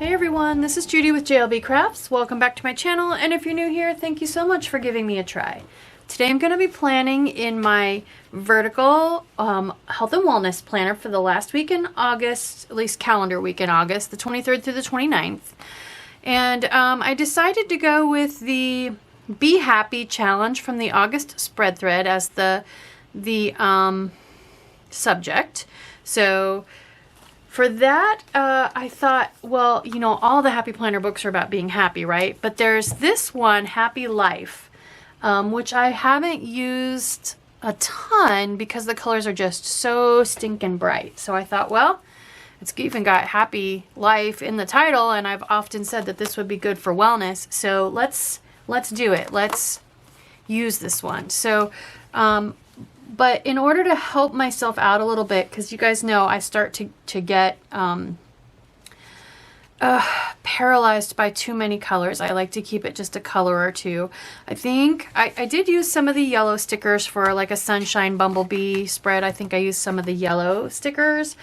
Hey everyone, this is Judy with JLBCrafts. Welcome back to my channel, and if you're new here, thank you so much for giving me a try. Today I'm going to be planning in my vertical health and wellness planner for the last week in August, at least calendar week in August, the 23rd through the 29th. And I decided to go with the Be Happy challenge from the August spread thread as the subject. So for that, I thought, well, you know, all the Happy Planner books are about being happy, right? But there's this one, Happy Life, which I haven't used a ton because the colors are just so stinking bright. So I thought, well, it's even got Happy Life in the title, and I've often said that this would be good for wellness. So let's do it. Let's use this one. So, but in order to help myself out a little bit, because you guys know I start to get paralyzed by too many colors. I like to keep it just a color or two. I think I did use some of the yellow stickers for like a sunshine bumblebee spread. I think I used some of the yellow stickers.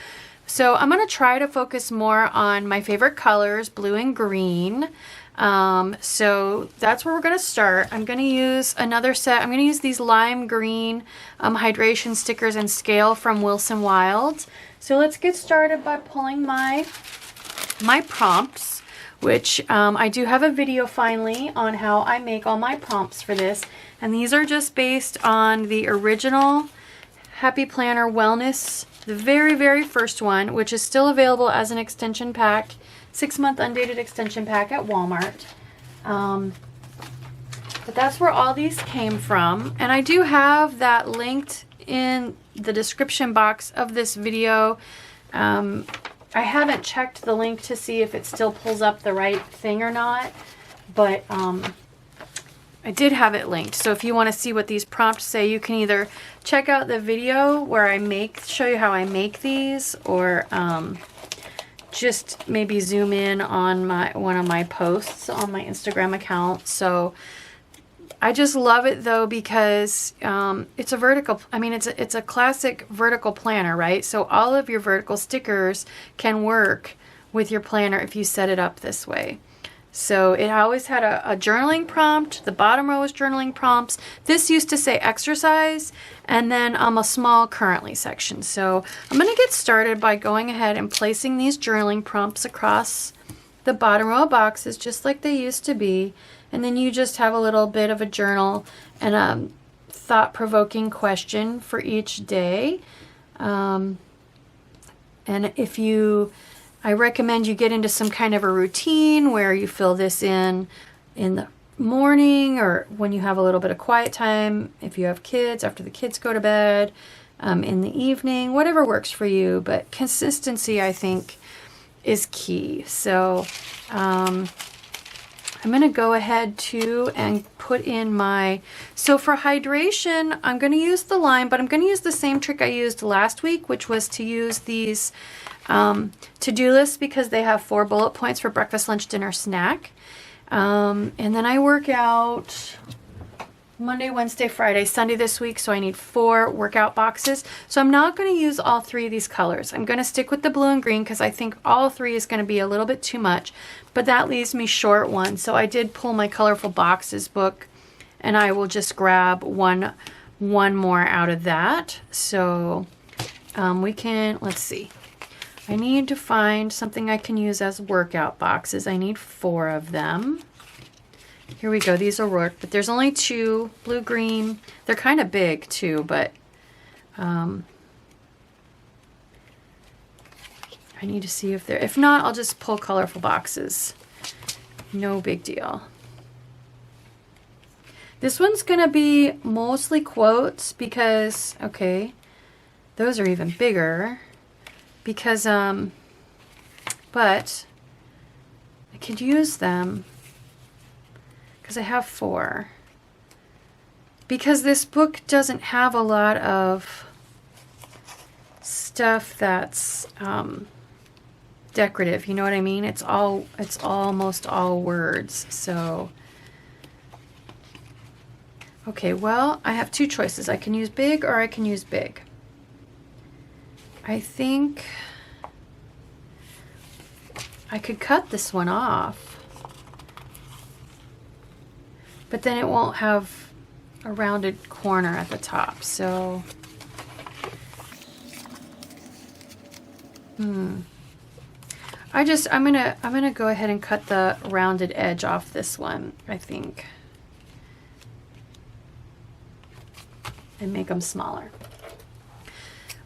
So I'm going to try to focus more on my favorite colors, blue and green. So that's where we're going to start. I'm going to use another set. I'm going to use these lime green hydration stickers and scale from Wilson Wild. So let's get started by pulling my prompts, which I do have a video finally on how I make all my prompts for this. And these are just based on the original Happy Planner Wellness, the very, very first one, which is still available as an extension pack. 6-month undated extension pack at Walmart. But that's where all these came from. And I do have that linked in the description box of this video. I haven't checked the link to see if it still pulls up the right thing or not. But I did have it linked. So if you want to see what these prompts say, you can either check out the video where I show you how I make these, or just maybe zoom in on one of my posts on my Instagram account. So I just love it though, because it's a vertical, I mean, it's a classic vertical planner, right? So all of your vertical stickers can work with your planner if you set it up this way. So it always had a journaling prompt. The bottom row was journaling prompts. This used to say exercise, and then a small currently section. So I'm going to get started by going ahead and placing these journaling prompts across the bottom row of boxes, just like they used to be. And then you just have a little bit of a journal and a thought-provoking question for each day. And I recommend you get into some kind of a routine where you fill this in the morning, or when you have a little bit of quiet time, if you have kids, after the kids go to bed, in the evening, whatever works for you. But consistency, I think, is key. So I'm going to go ahead too and put in so for hydration, I'm going to use the lime, but I'm going to use the same trick I used last week, which was to use these to-do lists, because they have 4 bullet points for breakfast, lunch, dinner, snack. And then I work out Monday, Wednesday, Friday, Sunday this week, so I need 4 workout boxes. So I'm not going to use all 3 of these colors. I'm going to stick with the blue and green because I think all 3 is going to be a little bit too much, but that leaves me short one. So I did pull my Colorful Boxes book, and I will just grab one more out of that. So let's see. I need to find something I can use as workout boxes. I need 4 of them. Here we go. These will work, but there's only 2, blue, green. They're kind of big too, but I need to see if not, I'll just pull Colorful Boxes. No big deal. This one's going to be mostly quotes because, okay, those are even bigger. Because, but I could use them because I have 4. Because this book doesn't have a lot of stuff that's decorative, you know what I mean? It's almost all words. So, okay, well, I have 2 choices. I can use big or I can use big. I think I could cut this one off, but then it won't have a rounded corner at the top. So I'm gonna go ahead and cut the rounded edge off this one, I think, and make them smaller.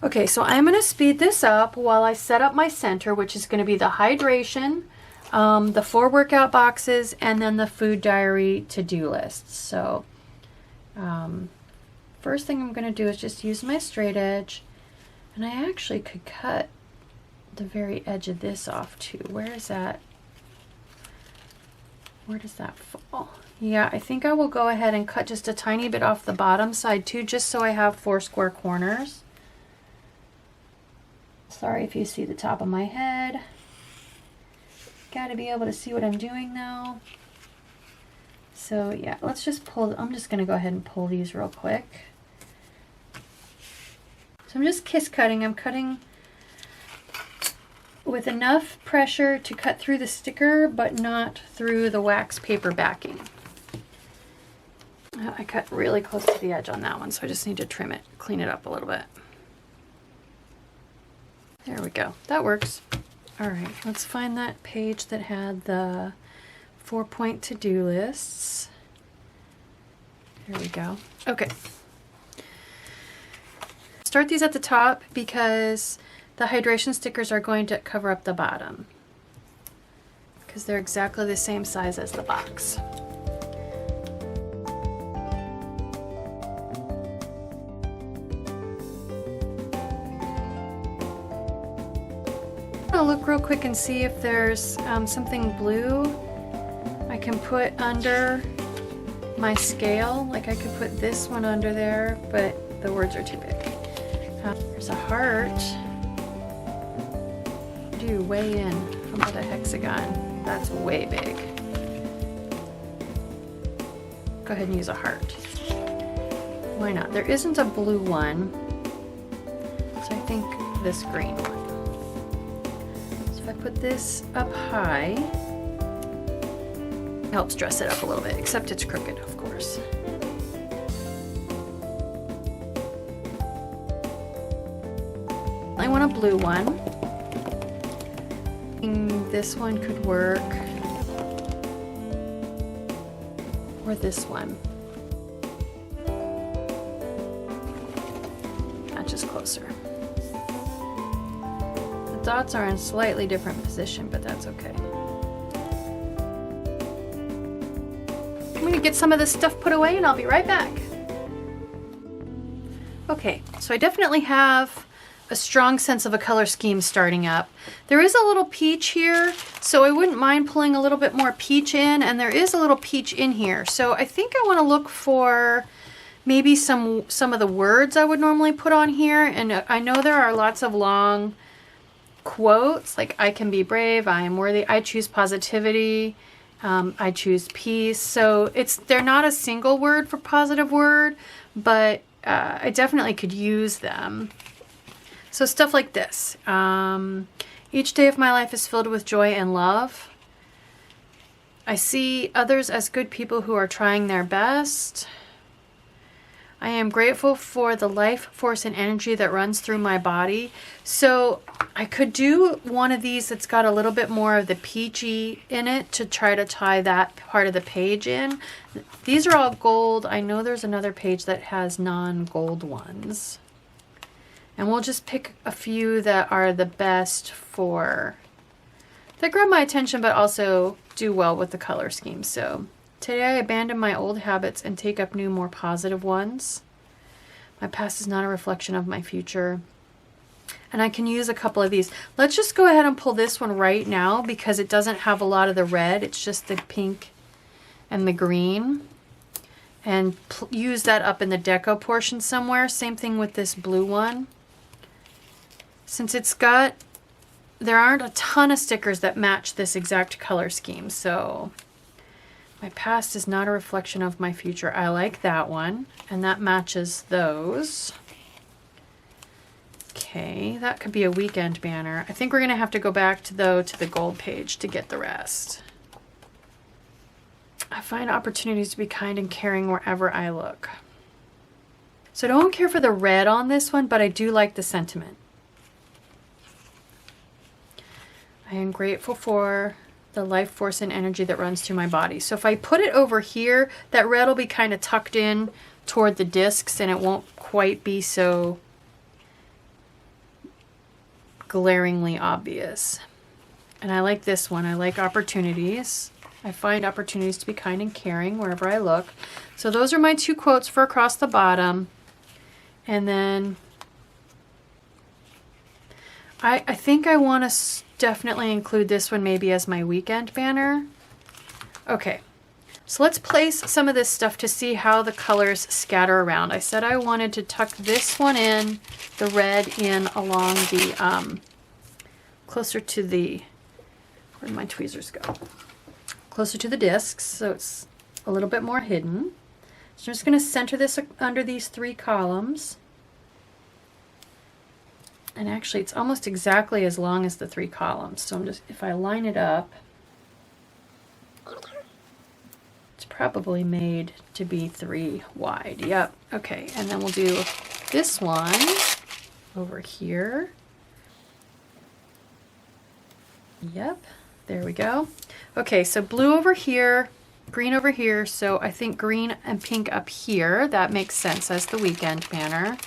Okay, so I'm gonna speed this up while I set up my center, which is gonna be the hydration, the 4 workout boxes, and then the food diary to-do lists. So first thing I'm gonna do is just use my straight edge, and I actually could cut the very edge of this off too. Where is that? Where does that fall? Yeah, I think I will go ahead and cut just a tiny bit off the bottom side too, just so I have 4 square corners. Sorry if you see the top of my head. Got to be able to see what I'm doing now. So yeah, let's just pull, I'm just going to go ahead and pull these real quick. So I'm just kiss cutting. I'm cutting with enough pressure to cut through the sticker, but not through the wax paper backing. I cut really close to the edge on that one, so I just need to trim it, clean it up a little bit. There we go, that works. All right, let's find that page that had the 4-point to-do lists. There we go. Okay. Start these at the top because the hydration stickers are going to cover up the bottom because they're exactly the same size as the box. I'll look real quick and see if there's something blue I can put under my scale. Like I could put this one under there, but the words are too big. There's a heart. Way in. How about a hexagon? That's way big. Go ahead and use a heart. Why not? There isn't a blue one, so I think this green one. So if I put this up high, it helps dress it up a little bit, except it's crooked, of course. I want a blue one. This one could work, or this one. Matches closer. The dots are in slightly different position, but that's okay. I'm gonna get some of this stuff put away and I'll be right back. Okay, so I definitely have a strong sense of a color scheme starting up. There is a little peach here, so I wouldn't mind pulling a little bit more peach in, and there is a little peach in here. So I think I want to look for maybe some of the words I would normally put on here, and I know there are lots of long quotes, like I can be brave, I am worthy, I choose positivity, I choose peace. So they're not a single word for positive word, but I definitely could use them. So stuff like this. Each day of my life is filled with joy and love. I see others as good people who are trying their best. I am grateful for the life force and energy that runs through my body. So I could do one of these that's got a little bit more of the peachy in it to try to tie that part of the page in. These are all gold. I know there's another page that has non-gold ones. And we'll just pick a few that are the best that grab my attention but also do well with the color scheme. So today I abandon my old habits and take up new, more positive ones. My past is not a reflection of my future. And I can use a couple of these. Let's just go ahead and pull this one right now because it doesn't have a lot of the red. It's just the pink and the green. And use that up in the deco portion somewhere. Same thing with this blue one. Since there aren't a ton of stickers that match this exact color scheme, so my past is not a reflection of my future. I like that one, and that matches those. Okay. Okay, that could be a weekend banner. I think we're gonna have to go back to the gold page to get the rest. I find opportunities to be kind and caring wherever I look. So I don't care for the red on this one, but I do like the sentiment. I am grateful for the life force and energy that runs through my body. So if I put it over here, that red will be kind of tucked in toward the discs and it won't quite be so glaringly obvious. And I like this one. I like opportunities. I find opportunities to be kind and caring wherever I look. So those are my 2 quotes for across the bottom. And then I think I want to definitely include this one maybe as my weekend banner. Okay, so let's place some of this stuff to see how the colors scatter around. I said I wanted to tuck this one in, the red in along the, closer to the, where did my tweezers go? Closer to the discs, so it's a little bit more hidden. So I'm just going to center this under these 3 columns. And actually it's almost exactly as long as the 3 columns. So I'm just, if I line it up, it's probably made to be 3 wide. Yep. Okay. And then we'll do this one over here. Yep. There we go. Okay. So blue over here, green over here. So I think green and pink up here. That makes sense as the weekend banner.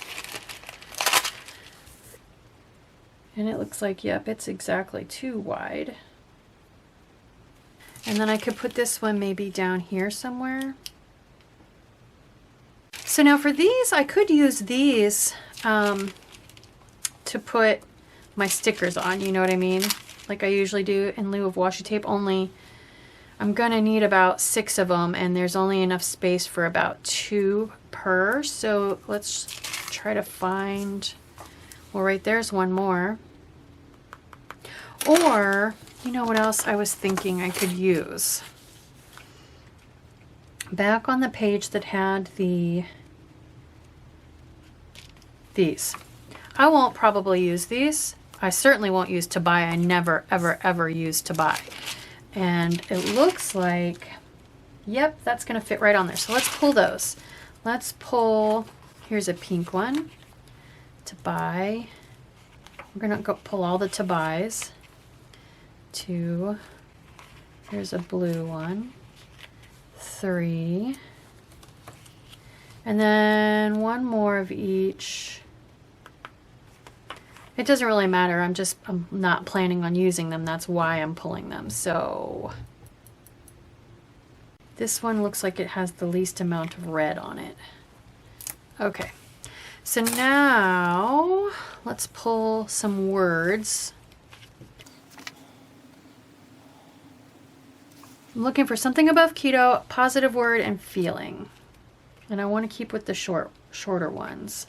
And it looks like, yep, it's exactly 2 wide. And then I could put this one maybe down here somewhere. So now for these, I could use these to put my stickers on, you know what I mean? Like I usually do in lieu of washi tape, only I'm gonna need about 6 of them and there's only enough space for about 2 per. So let's try to find, well, right there's one more. Or, you know what else I was thinking I could use? Back on the page that had these. I won't probably use these. I certainly won't use to buy. I never, ever, ever use to buy. And it looks like, yep, that's gonna fit right on there. So let's pull those. Let's pull, here's a pink one, to buy. We're gonna go pull all the to buys. 2, here's a blue one, 3, and then 1 more of each. It doesn't really matter, I'm not planning on using them, that's why I'm pulling them. So this one looks like it has the least amount of red on it. Okay, so now let's pull some words. I'm looking for something above keto, positive word, and feeling. And I want to keep with the shorter ones.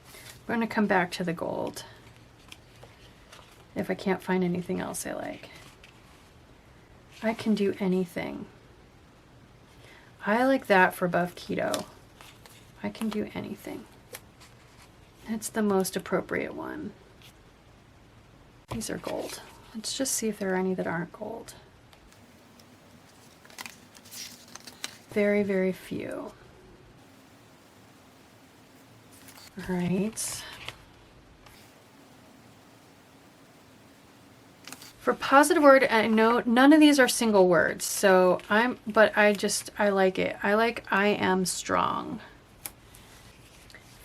I'm going to come back to the gold if I can't find anything else I like. I can do anything. I like that for above keto. I can do anything. It's the most appropriate one. These are gold. Let's just see if there are any that aren't gold. Very, very few. All right. For positive word, I know none of these are single words, so I like it. I like I am strong.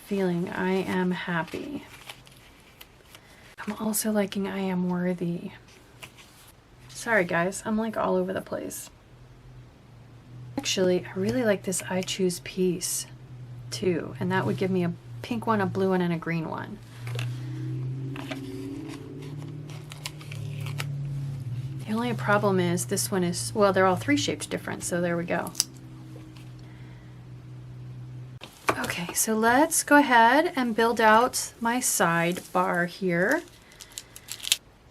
Feeling I am happy. I'm also liking I am worthy. Sorry guys, I'm like all over the place. Actually, I really like this I choose peace too, and that would give me a pink one, a blue one, and a green one. The only problem is this one is, well, they're all 3 shapes different, so there we go. Okay, so let's go ahead and build out my sidebar here.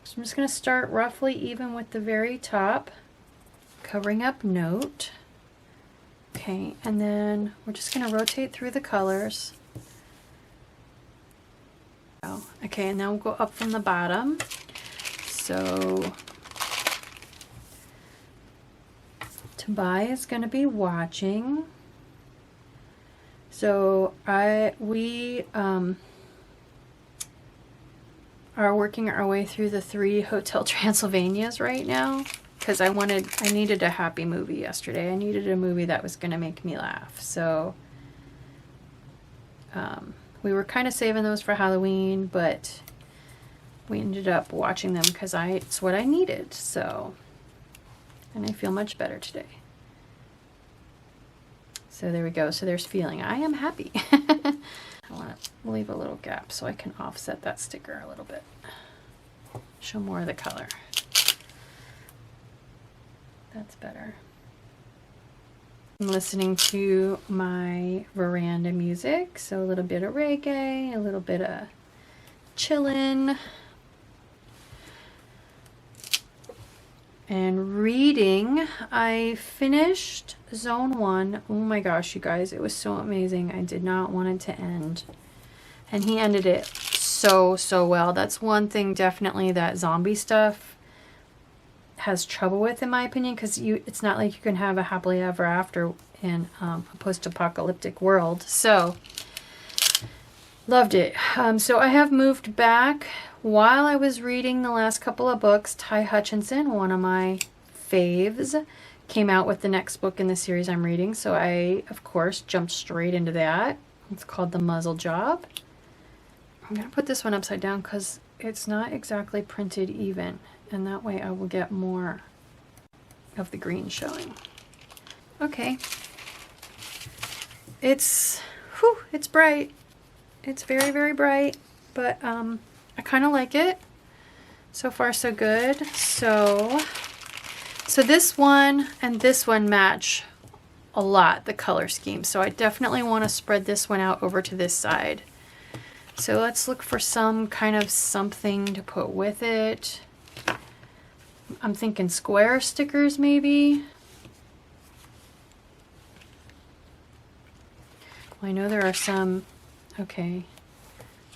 So I'm just going to start roughly even with the very top, covering up note. Okay, and then we're just going to rotate through the colors. Oh, okay, and now we'll go up from the bottom. So Tobai is going to be watching. So we are working our way through the 3 Hotel Transylvanias right now because I needed a happy movie yesterday. I needed a movie that was going to make me laugh. So we were kind of saving those for Halloween, but we ended up watching them because it's what I needed. So, and I feel much better today. So there we go. So there's feeling. I am happy. I want to leave a little gap so I can offset that sticker a little bit. Show more of the color. That's better. I'm listening to my veranda music, so a little bit of reggae, a little bit of chillin', and reading. I finished Zone 1. Oh my gosh, you guys, it was so amazing. I did not want it to end, and he ended it so well. That's one thing definitely that zombie stuff has trouble with, in my opinion, because it's not like you can have a happily ever after in a post-apocalyptic world. So loved it. So I have moved back while I was reading the last couple of books. Ty Hutchinson, one of my faves, came out with the next book in the series I'm reading, so I of course jumped straight into that. It's called The Muzzle Job. I'm gonna put this one upside down because it's not exactly printed even, and that way I will get more of the green showing. Okay. It's bright. It's very, very bright, but I kind of like it. So far, so good. So this one and this one match a lot, the color scheme. So I definitely want to spread this one out over to this side. So let's look for some kind of something to put with it. I'm thinking square stickers maybe. Well, I know there are some, okay,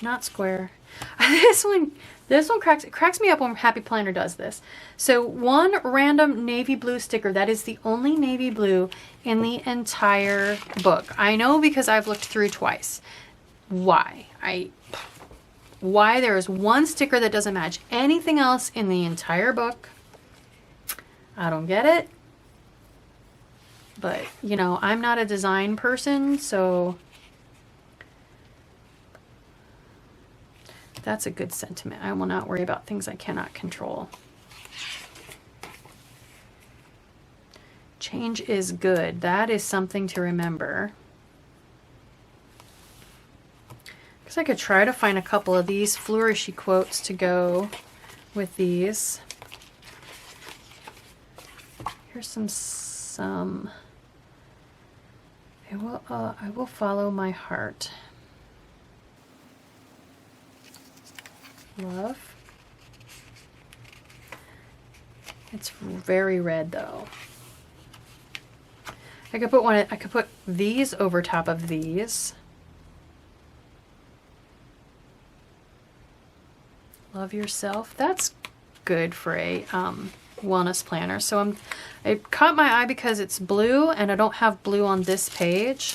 not square. This one cracks me up when Happy Planner does this. So one random navy blue sticker, that is the only navy blue in the entire book. I know because I've looked through twice. Why there is one sticker that doesn't match anything else in the entire book. I don't get it. But, you know, I'm not a design person, so that's a good sentiment. I will not worry about things I cannot control. Change is good. That is something to remember. I could try to find a couple of these flourishy quotes to go with these. Here's some I will follow my heart. Love. It's very red though. I could put these over top of these. Love yourself. That's good for a wellness planner. So it caught my eye because it's blue and I don't have blue on this page.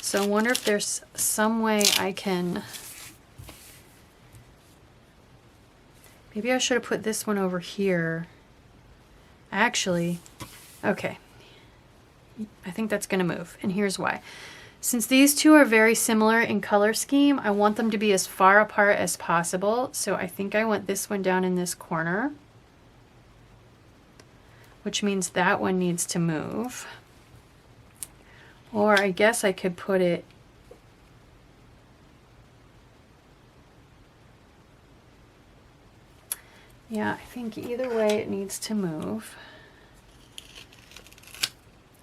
So I wonder if there's some way I can, maybe I should have put this one over here. Actually, okay. I think that's gonna move, and here's why. Since these two are very similar in color scheme, I want them to be as far apart as possible. So I think I want this one down in this corner, which means that one needs to move. Or I guess I could put it yeah, I think either way it needs to move.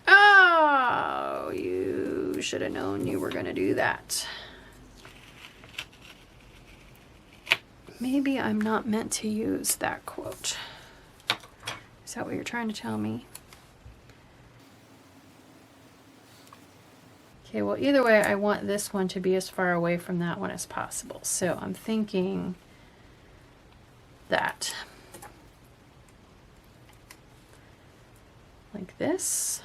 Oh, you should have known you were going to do that. Maybe I'm not meant to use that quote. Is that what you're trying to tell me? Okay, well, either way, I want this one to be as far away from that one as possible. So I'm thinking that. Like this.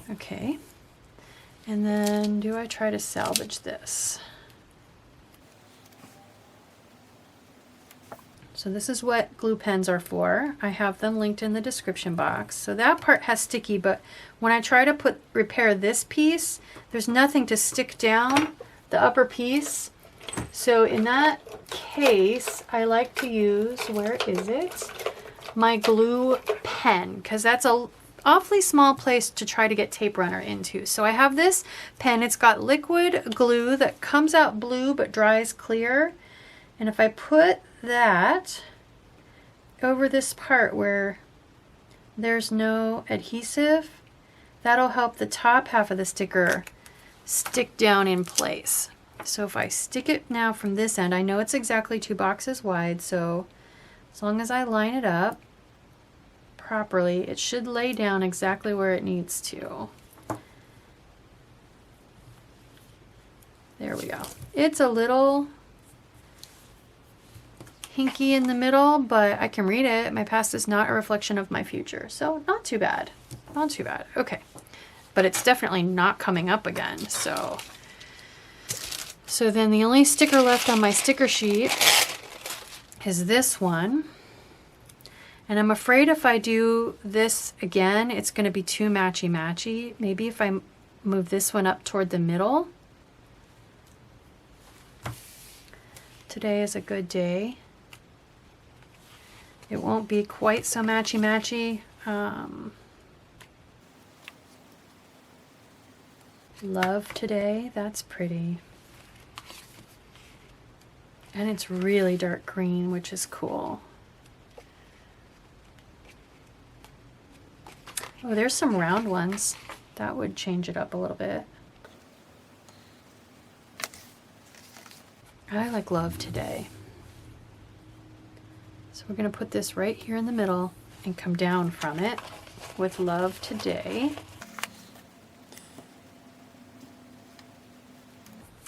Okay. And then do I try to salvage this? So this is what glue pens are for. I have them linked in the description box. So that part has sticky, but when I try to repair this piece, there's nothing to stick down the upper piece. So in that case, I like to use, where is it? My glue pen, because that's a awfully small place to try to get tape runner into. So I have this pen. It's got liquid glue that comes out blue but dries clear. And if I put that over this part where there's no adhesive, that'll help the top half of the sticker stick down in place. So if I stick it now from this end, I know it's exactly 2 boxes wide, so as long as I line it up properly, it should lay down exactly where it needs to. There we go. It's a little hinky in the middle, but I can read it. My past is not a reflection of my future. So not too bad. Not too bad. Okay. But it's definitely not coming up again. So then the only sticker left on my sticker sheet is this one. And I'm afraid if I do this again, it's going to be too matchy-matchy. Maybe if I move this one up toward the middle. Today is a good day. It won't be quite so matchy-matchy. Love today, that's pretty. And it's really dark green, which is cool. Oh, there's some round ones. That would change it up a little bit. I like love today. So we're going to put this right here in the middle and come down from it with love today.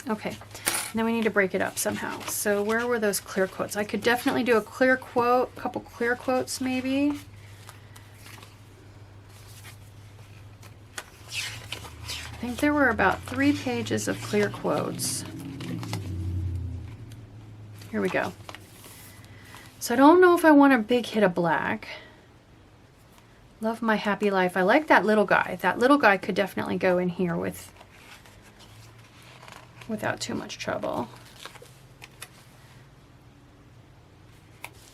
Okay, and then we need to break it up somehow. So where were those clear quotes? I could definitely do a clear quote, a couple clear quotes maybe. I think there were about 3 pages of clear quotes. Here we go. So I don't know if I want a big hit of black. Love my happy life. I like that little guy. That little guy could definitely go in here without too much trouble.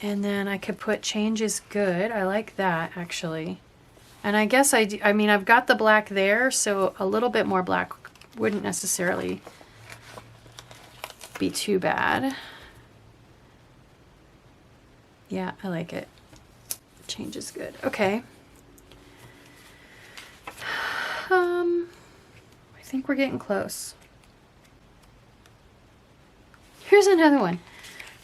And then I could put change is good. I like that actually. And I guess I mean, I've got the black there, so a little bit more black wouldn't necessarily be too bad. Yeah, I like it. Change is good. Okay. I think we're getting close. Here's another one.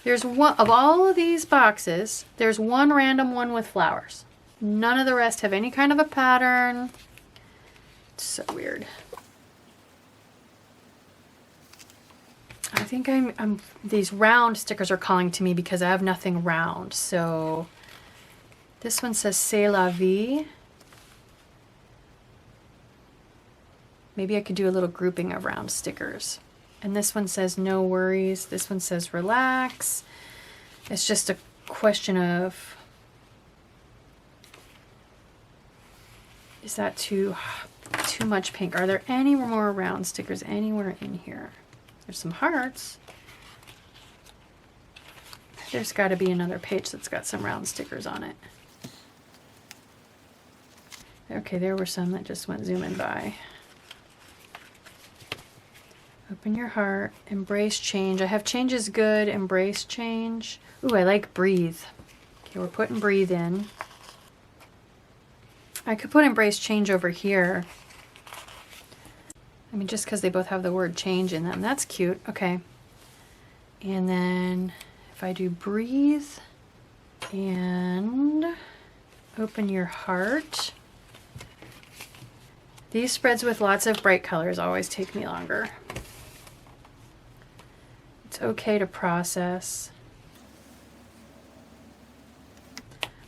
There's one of all of these boxes, there's one random one with flowers. None of the rest have any kind of a pattern. It's so weird. I think these round stickers are calling to me because I have nothing round. So this one says C'est la vie. Maybe I could do a little grouping of round stickers. And this one says no worries. This one says relax. It's just a question of, is that too much pink? Are there any more round stickers anywhere in here? There's some hearts. There's got to be another page that's got some round stickers on it. Okay, there were some that just went zooming by. Open your heart, embrace change. I have change is good, embrace change. Ooh, I like breathe. Okay, we're putting breathe in. I could put embrace change over here. I mean, just because they both have the word change in them. That's cute. Okay. And then if I do breathe and open your heart, These spreads with lots of bright colors always take me longer. It's okay to process.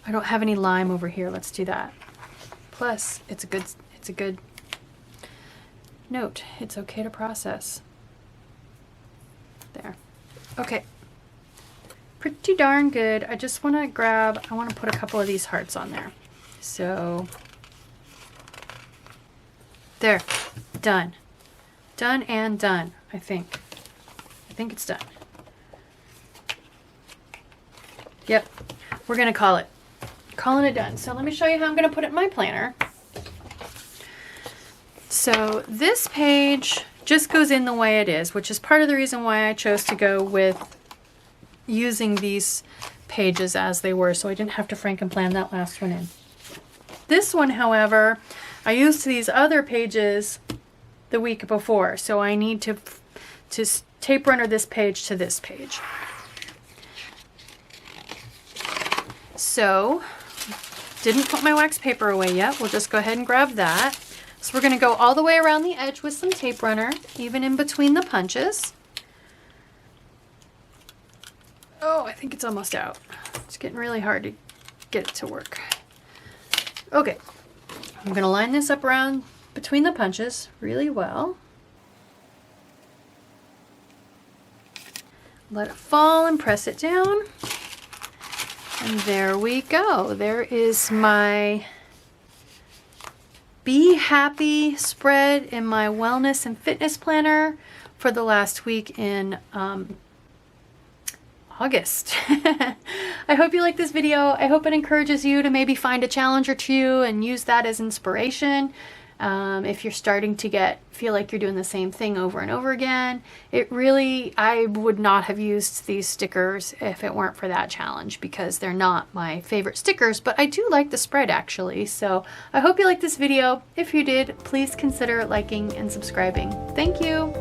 I don't have any lime over here. Let's do that. Plus, it's a good note. It's okay to process. There. Okay. Pretty darn good. I just want to grab, I want to put a couple of these hearts on there. So, there. Done. Done and done, I think. I think it's done. Yep. We're going to call it. Calling it done. So let me show you how I'm going to put it in my planner. So this page just goes in the way it is, which is part of the reason why I chose to go with using these pages as they were, so I didn't have to Frankenplan that last one in. This one, however, I used these other pages the week before, so I need to tape runner this page to this page. So, didn't put my wax paper away yet. We'll just go ahead and grab that. So we're going to go all the way around the edge with some tape runner, even in between the punches. Oh, I think it's almost out. It's getting really hard to get it to work. Okay, I'm going to line this up around between the punches really well. Let it fall and press it down. And there we go. There is my Be Happy spread in my wellness and fitness planner for the last week in August. I hope you like this video. I hope it encourages you to maybe find a challenge or two and use that as inspiration. If you're starting to feel like you're doing the same thing over and over again, I would not have used these stickers if it weren't for that challenge, because they're not my favorite stickers, but I do like the spread actually. So I hope you liked this video. If you did, please consider liking and subscribing. Thank you.